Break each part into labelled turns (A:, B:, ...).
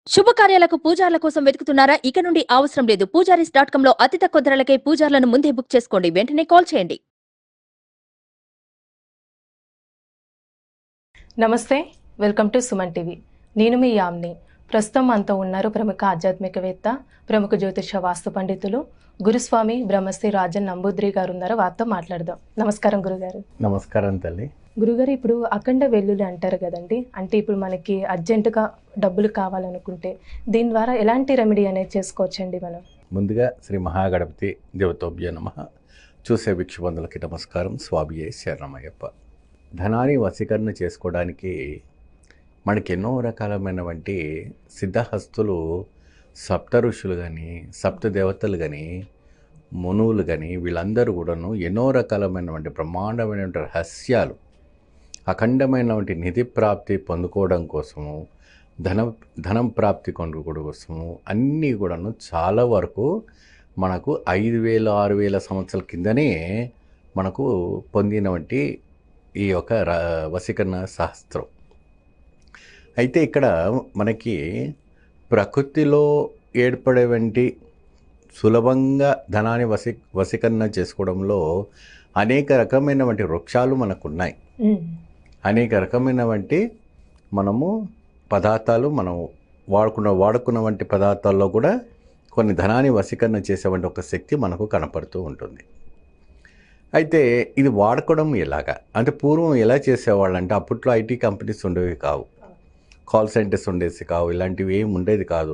A: శుభకార్యాలకు పూజార్ల కోసం వెతుకుతున్నారా? ఇక నుండి అవసరం లేదు. పూజారీస్.com లో అతి తక్కువ ధరలకే పూజార్లను ముందే బుక్ చేసుకోండి. వెంటనే కాల్ చేయండి.
B: నమస్తే, వెల్కమ్ టు సుమన్ టీవీ. నేను మీ యామ్ని. ప్రస్తుతం మనతో ఉన్నారు ప్రముఖ ఆధ్యాత్మికవేత్త, ప్రముఖ జ్యోతిష వాస్తు పండితులు గురుస్వామి బ్రహ్మశ్రీ రాజన్ నంబూద్రి గారు ఉన్నారు. వారితో మాట్లాడదాం. నమస్కారం గురుగారు.
C: నమస్కారం తల్లి.
B: గురుగారు, ఇప్పుడు అఖండ వెల్లుల్లి అంటారు కదండి, అంటే ఇప్పుడు మనకి అర్జెంటుగా డబ్బులు కావాలనుకుంటే దీని ద్వారా ఎలాంటి రెమెడీ అనేది చేసుకోవచ్చండి మనం?
C: ముందుగా శ్రీ మహాగణపతి దేవతోభ్య నమః. చూసే భిక్షుబంధులకి నమస్కారం. స్వామియే శరణమయ్యప్ప. ధనాన్ని వశీకరణ చేసుకోవడానికి మనకి ఎన్నో రకాలమైనటువంటి సిద్ధహస్తులు, సప్త ఋషులు కానీ, సప్త దేవతలు కానీ, మునువులు కానీ, వీళ్ళందరూ కూడాను ఎన్నో రకాలమైనటువంటి బ్రహ్మాండమైనటువంటి రహస్యాలు, అఖండమైనటువంటి నిధి ప్రాప్తి పొందుకోవడం కోసము, ధనం ప్రాప్తి కొనుక్కోవడం కోసము అన్నీ కూడాను చాలా వరకు మనకు 5,000 6,000 సంవత్సరాల కిందనే మనకు పొందినటువంటి ఈ యొక్క వశీకరణ శాస్త్రం. అయితే ఇక్కడ మనకి ప్రకృతిలో ఏర్పడేవంటి సులభంగా ధనాన్ని వశీకరణ చేసుకోవడంలో అనేక రకమైనటువంటి వృక్షాలు మనకున్నాయి. అనేక రకమైనటువంటి మనము పదార్థాలు మనం వాడుకున్న వంటి పదార్థాల్లో కూడా కొన్ని ధనాన్ని వశీకరణ చేసేవంటి ఒక శక్తి మనకు కనపడుతూ ఉంటుంది. అయితే ఇది వాడుకోవడం ఎలాగా అంటే, పూర్వం ఎలా చేసేవాళ్ళంటే, అప్పట్లో ఐటీ కంపెనీస్ ఉండేవి కావు, కాల్ సెంటర్స్ ఉండేసి కావు, ఇలాంటివి ఏమి ఉండేది కాదు.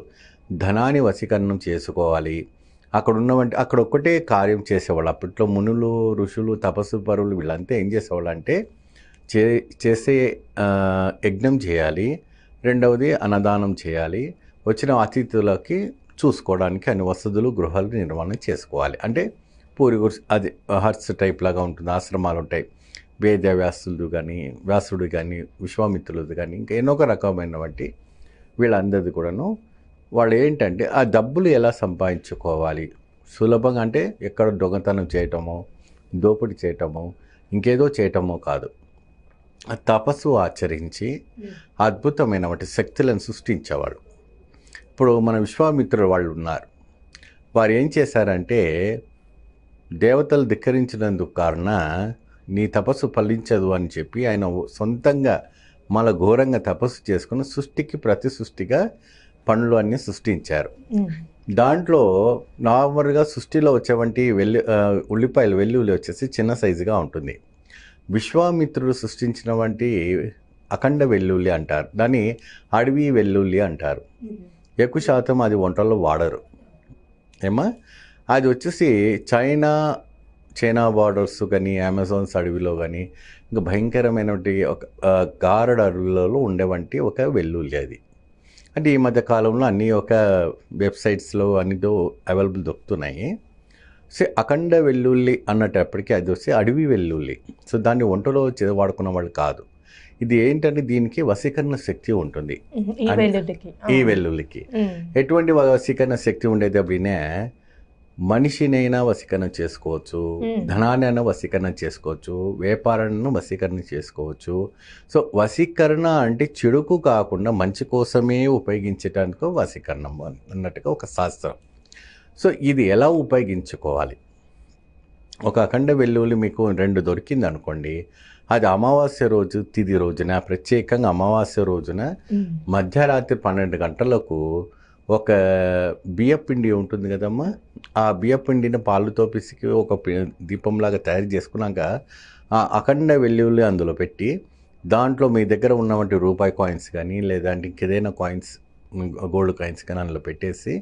C: ధనాన్ని వశీకరణం చేసుకోవాలి, అక్కడ ఒక్కటే కార్యం చేసేవాళ్ళు. అప్పట్లో మునులు, ఋషులు, తపస్సు పరులు వీళ్ళంతా ఏం చేసేవాళ్ళు అంటే, చేసే యజ్ఞం చేయాలి, రెండవది అన్నదానం చేయాలి, వచ్చిన అతిథులకి చూసుకోవడానికి అన్ని వసతులు, గృహాలు నిర్మాణం చేసుకోవాలి. అంటే పూరి అది హర్స్ టైప్ లాగా ఉంటుంది. ఆశ్రమాలు ఉంటాయి, వేద వ్యాసుడు కానీ విశ్వామిత్రులది కానీ ఇంకా ఎన్నో రకమైనటువంటి వీళ్ళందరిది కూడాను వాళ్ళు ఏంటంటే ఆ డబ్బులు ఎలా సంపాదించుకోవాలి సులభంగా, అంటే ఎక్కడ దొంగతనం చేయటమో, దోపిడీ చేయటమో, ఇంకేదో చేయటమో కాదు, తపస్సు ఆచరించి అద్భుతమైనటువంటి శక్తులను సృష్టించేవాడు. ఇప్పుడు మన విశ్వామిత్రులు వాళ్ళు ఉన్నారు. వారు ఏం చేశారంటే, దేవతలు ధిక్కరించినందుకు కారణ నీ తపస్సు ఫలించదు అని చెప్పి ఆయన సొంతంగా మళ్ళీ ఘోరంగా తపస్సు చేసుకుని ప్రతి సృష్టిగా పనులు అన్నీ సృష్టించారు. దాంట్లో నార్మల్గా సృష్టిలో వచ్చేవంటి వెల్లుల్లి వచ్చేసి చిన్న సైజుగా ఉంటుంది. విశ్వామిత్రుడు సృష్టించిన వంటి అఖండ వెల్లుల్లి అంటారు, దాన్ని అడవి వెల్లుల్లి అంటారు. ఎక్కువ శాతం అది వంటల్లో వాడరు అది వచ్చేసి చైనా బార్డర్స్ కానీ, అమెజాన్స్ అడవిలో కానీ, ఇంకా భయంకరమైనటువంటి ఒక గారడ్ అడవిలలో ఉండేవంటి ఒక వెల్లుల్లి అది. అంటే ఈ మధ్య కాలంలో అన్నీ ఒక వెబ్సైట్స్లో అన్నితో అవైలబుల్ దొరుకుతున్నాయి. సో అఖండ వెల్లుల్లి అన్నటప్పటికీ అది వచ్చి అడవి వెల్లుల్లి. సో దాన్ని వంటలో వాడుకున్న వాళ్ళు కాదు. ఇది ఏంటంటే దీనికి వశీకరణ శక్తి ఉంటుంది ఈ వెల్లుల్లికి. ఎటువంటి వశీకరణ శక్తి ఉండేది అప్పుడే, మనిషినైనా వశీకరణ చేసుకోవచ్చు, ధనాన్ని వశీకరణ చేసుకోవచ్చు, వ్యాపారాన్ని వశీకరణ చేసుకోవచ్చు. సో వశీకరణ అంటే చెడుకు కాకుండా మంచి కోసమే ఉపయోగించడానికి వశీకరణం అన్నట్టుగా ఒక శాస్త్రం. సో ఇది ఎలా ఉపయోగించుకోవాలి? ఒక అఖండ వెల్లుల్లి మీకు 2 దొరికింది అనుకోండి, అది అమావాస్య రోజు తిథి రోజున, ప్రత్యేకంగా అమావాస్య రోజున మధ్యరాత్రి 12 గంటలకు ఒక బియ్యపిండి ఉంటుంది కదమ్మా, ఆ బియ్యపిండిని పాలుతో పిసికి ఒక దీపంలాగా తయారు చేసుకున్నాక ఆ అఖండ వెల్లుల్లి అందులో పెట్టి, దాంట్లో మీ దగ్గర ఉన్నటువంటి రూపాయి కాయిన్స్ కానీ లేదంటే ఇంకేదైనా కాయిన్స్, గోల్డ్ కాయిన్స్ కానీ అందులో పెట్టేసి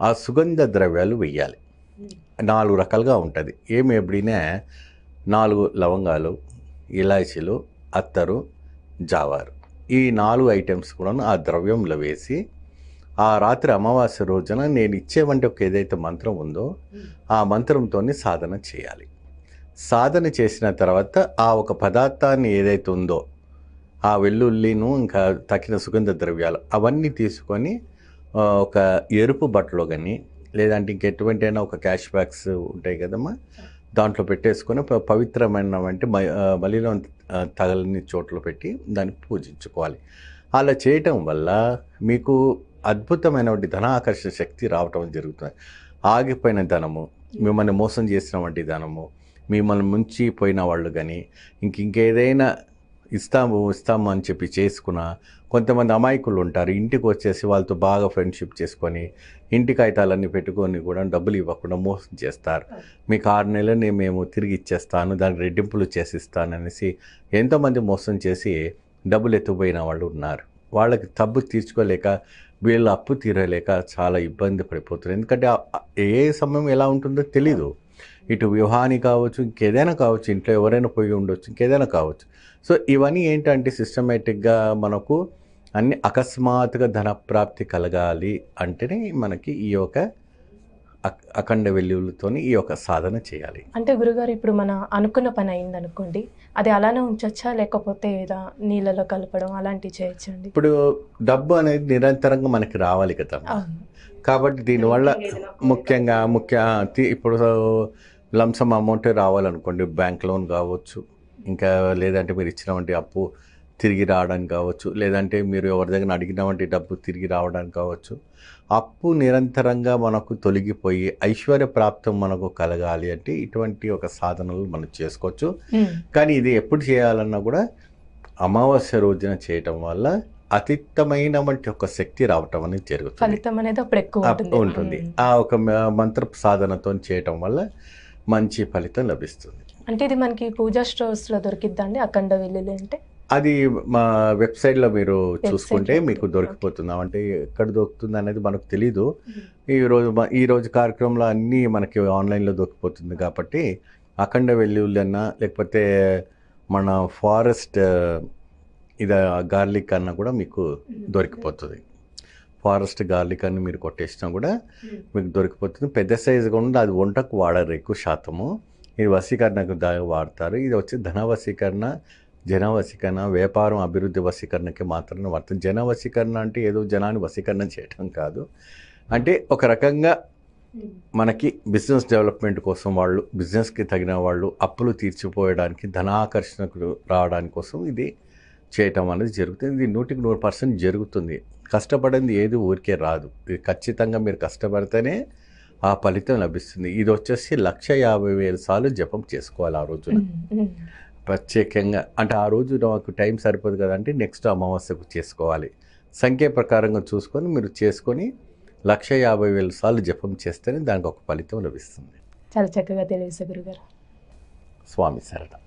C: ఆ సుగంధ ద్రవ్యాలు వెయ్యాలి. 4 రకాలుగా ఉంటుంది. ఎప్పుడైనా 4 లవంగాలు, ఇలాచీలు, అత్తరు, జావారు, ఈ 4 ఐటమ్స్ కూడా ఆ ద్రవ్యంలో వేసి ఆ రాత్రి అమావాస్య రోజున నేను ఇచ్చేవంటి ఒక ఏదైతే మంత్రం ఉందో ఆ మంత్రంతో సాధన చేయాలి. సాధన చేసిన తర్వాత ఆ ఒక పదార్థాన్ని ఏదైతే ఉందో ఆ వెల్లుల్లిను ఇంకా తక్కిన సుగంధ ద్రవ్యాలు అవన్నీ తీసుకొని ఒక ఎరుపు బట్టలో కానీ లేదంటే ఇంకెటువంటైనా ఒక క్యాష్ బ్యాగ్స్ ఉంటాయి కదమ్మా, దాంట్లో పెట్టేసుకొని పవిత్రమైన వంటి మలినం తగలని చోట్ల పెట్టి దాన్ని పూజించుకోవాలి. అలా చేయటం వల్ల మీకు అద్భుతమైనటువంటి ధనాకర్షణ శక్తి రావటం జరుగుతుంది. ఆగిపోయిన ధనము, మిమ్మల్ని మోసం చేసినటువంటి ధనము, మిమ్మల్ని ముంచిపోయిన వాళ్ళు కానీ ఇంకేదైనా ఇస్తాము అని చెప్పి చేసుకున్న కొంతమంది అమాయకులు ఉంటారు. ఇంటికి వచ్చేసి వాళ్ళతో బాగా ఫ్రెండ్షిప్ చేసుకొని ఇంటి కాగితాలన్నీ పెట్టుకొని కూడా డబ్బులు ఇవ్వకుండా మోసం చేస్తారు. మీకు 6 నెలలని మేము తిరిగి ఇచ్చేస్తాను, దానికి రెట్టింపులు చేసిస్తాను అనేసి ఎంతోమంది మోసం చేసి డబ్బులు ఎత్తుపోయిన వాళ్ళు ఉన్నారు. వాళ్ళకి తప్పు తీర్చుకోలేక వీళ్ళు అప్పు తీరలేక చాలా ఇబ్బంది పడిపోతున్నారు. ఎందుకంటే ఏ సమయం ఎలా ఉంటుందో తెలీదు. ఇటు వివాహానికి కావచ్చు, ఇంకేదైనా కావచ్చు, ఇంట్లో ఎవరైనా పోయి ఉండొచ్చు, ఇంకేదైనా కావచ్చు. సో ఇవన్నీ ఏంటంటే సిస్టమేటిక్గా మనకు అన్ని అకస్మాత్తుగా ధనప్రాప్తి కలగాలి అంటేనే మనకి ఈ యొక్క అఖండ వెల్లువలతోని ఈ యొక్క సాధన చేయాలి.
B: అంటే గురుగారు, ఇప్పుడు మన అనుకున్న పని అయింది అనుకోండి, అది అలానే ఉంచొచ్చా, లేకపోతే ఏదా నీళ్ళలో కలపడం అలాంటివి చేయొచ్చండి?
C: ఇప్పుడు డబ్బు అనేది నిరంతరంగా మనకి రావాలి కదా. కాబట్టి దీనివల్ల ముఖ్యంగా ఇప్పుడు లంసమ్ అమౌంట్ రావాలనుకోండి, బ్యాంక్ లోన్ కావచ్చు, ఇంకా లేదంటే మీరు ఇచ్చినటువంటి అప్పు తిరిగి రావడానికి కావచ్చు, లేదంటే మీరు ఎవరి దగ్గర అడిగినటువంటి డబ్బు తిరిగి రావడానికి కావచ్చు. అప్పు నిరంతరంగా మనకు తొలగిపోయి ఐశ్వర్య ప్రాప్తం మనకు కలగాలి అంటే ఇటువంటి ఒక సాధనలు మనం చేసుకోవచ్చు. కానీ ఇది ఎప్పుడు చేయాలన్నా కూడా అమావాస్య రోజున చేయటం వల్ల అతీతమైనటువంటి ఒక శక్తి రావటం అనేది జరుగుతుంది.
B: ఫలితం అనేది అప్పుడు ఎక్కువ
C: ఉంటుంది. ఆ ఒక మంత్ర సాధనతో చేయటం వల్ల మంచి ఫలితం లభిస్తుంది.
B: అంటే ఇది మనకి పూజా స్టోర్స్లో దొరికిద్దండి అఖండ వెల్లుల్లి అంటే?
C: అది మా వెబ్సైట్లో మీరు చూసుకుంటే మీకు దొరికిపోతుంది. అంటే ఎక్కడ దొరుకుతుంది అనేది మనకు తెలీదు. ఈరోజు కార్యక్రమంలో అన్నీ మనకి ఆన్లైన్లో దొరికిపోతుంది. కాబట్టి అఖండ వెల్లుల్లి అన్నా, లేకపోతే మన ఫారెస్ట్ ఇది గార్లిక్ అన్న కూడా మీకు దొరికిపోతుంది. ఫారెస్ట్ గార్లిక్ అని మీరు కొట్టేసినా కూడా మీకు దొరికిపోతుంది. పెద్ద సైజుగా ఉండి అది వంటకు వాడరు ఎక్కువ శాతము. ఇది వశీకరణకు వాడతారు. ఇది వచ్చి ధన వశీకరణ, జన వశీకరణ, వ్యాపారం అభివృద్ధి వశీకరణకి మాత్రమే వాడతారు. జన వశీకరణ అంటే ఏదో జనాన్ని వశీకరణ చేయటం కాదు. అంటే ఒక రకంగా మనకి బిజినెస్ డెవలప్మెంట్ కోసం వాళ్ళు, బిజినెస్కి తగిన వాళ్ళు అప్పులు తీర్చిపోయడానికి, ధనాకర్షణకు రావడానికి కోసం ఇది చేయటం అనేది జరుగుతుంది. ఇది 100% జరుగుతుంది. కష్టపడింది ఏది ఊరికే రాదు. ఇది ఖచ్చితంగా మీరు కష్టపడితేనే ఆ ఫలితం లభిస్తుంది. ఇది వచ్చేసి 150,000 సార్లు జపం చేసుకోవాలి ఆ రోజున ప్రత్యేకంగా. అంటే ఆ రోజు నాకు టైం సరిపోదు కదంటే నెక్స్ట్ అమావాస్యకు చేసుకోవాలి. సంఖ్య ప్రకారంగా చూసుకొని మీరు చేసుకొని 150,000 సార్లు జపం చేస్తేనే దానికి ఒక ఫలితం లభిస్తుంది.
B: చాలా చక్కగా తెలియజేశారు గురుగారు.
C: స్వామి శరణం.